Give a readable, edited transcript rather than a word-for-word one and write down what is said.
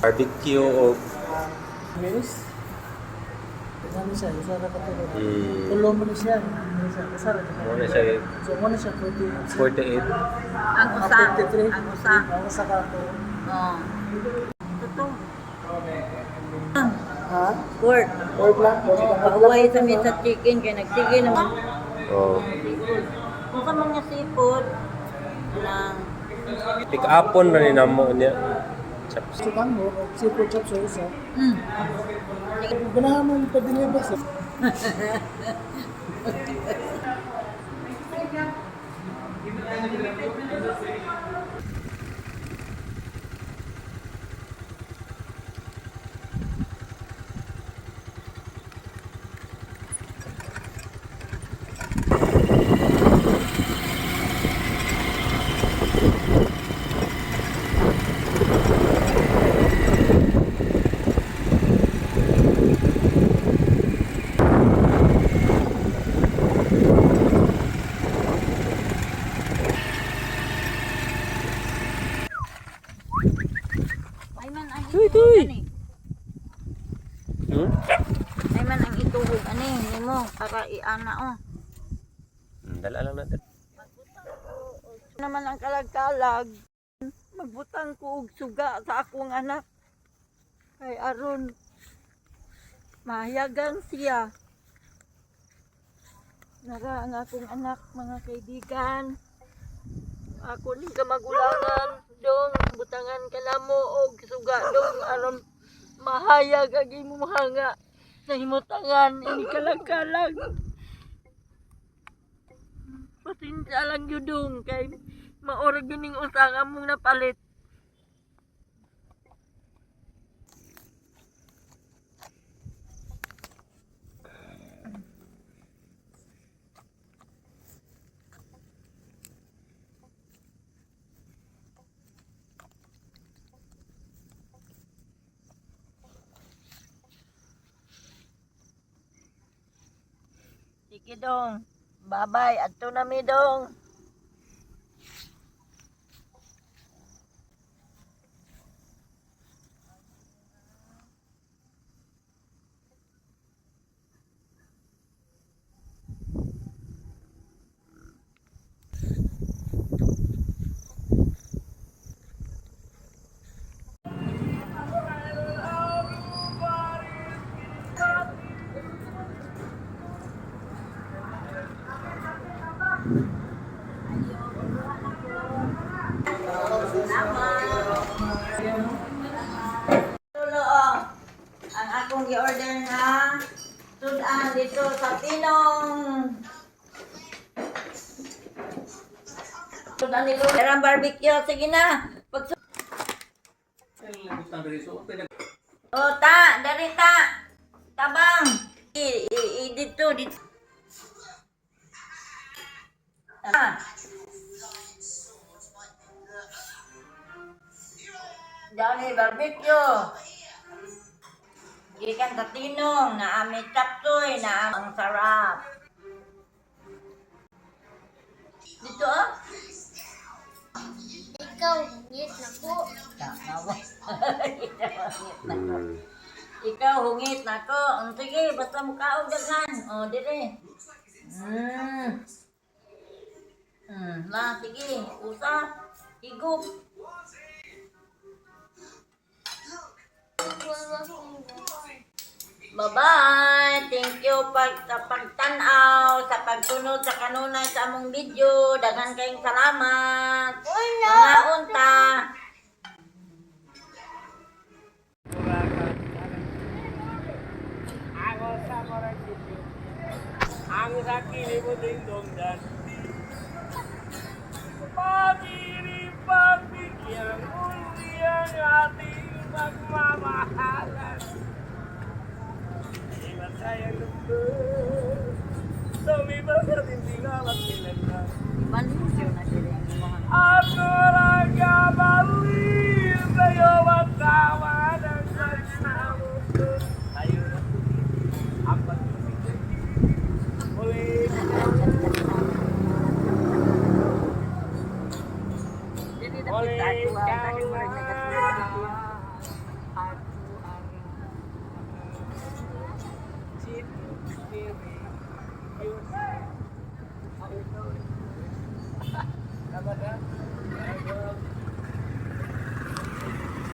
Barbecue o Yes. Ano siya, isa na katulog. mm, Tulo mo na siya. Ano siya, kasara ka. muna siya So, mo na siya 48. 48. Ang usa. 53. Ang usa. Ang usa ka to. Oh. Totoo. Ha? Pork. Or black? Pag-uway sa sa chicken, kaya nagtige naman. Oh. Kung sa mga seafood, lang. Pick upon na ni namo niya. Chaps. Sukan mo, seafood chop sa isa. Mm. Ganahan mo yung pa-deliver sa... Ay man ang ituhog ani. Hmm? Ay man ang ituhog ani nimo para iana oh. Dala lang natin. Naman ang kalag-kalag. Magbutang ko og suga sa akong anak. Kay aron mahayagan siya. Nara ang akong anak, mga kaibigan. Ako ni kamagulangan dong butangan ka namo og suga dong aron mahayag ang imong hanga sa himutangan ini kalag-kalag. Pasensya lang yun dong kay maorag yun yung usang among napalit. Sige dong. Bye-bye. Adto na mi dong. Tulo ang akong i-order na sudan dito sa Tinong. Sudan nilo. Karang barbecue. Sige na. Ta, dari ta. Tabang. Dito. Dali barbecue. Gikan sa Tinong na ami chapsoy na ang sarap. Dito ah. Ikaw, hungit na po. Hmm. Ikaw hungit na ko. Sige, basta mukaog daghan. O, dire. La, sige. Usap. Higup. Bye-bye! Thank you sa pagtanaw, sa pagtunod sa kanunay sa among video. Daghan kayong salamat. Mga unta. Ang sakili mo ding dongdan. Pagiri pagbigyan muli ang ating pagmamahalan. Ilan tayong lubos, tumibag sa tintingal at kailangan. Baliw na dire ang mga. Ako lang kabalin sa'yo at tawa ng pagsamuto. Tayo na ang pagtubig. Muli. Mary. Yun. Tama na?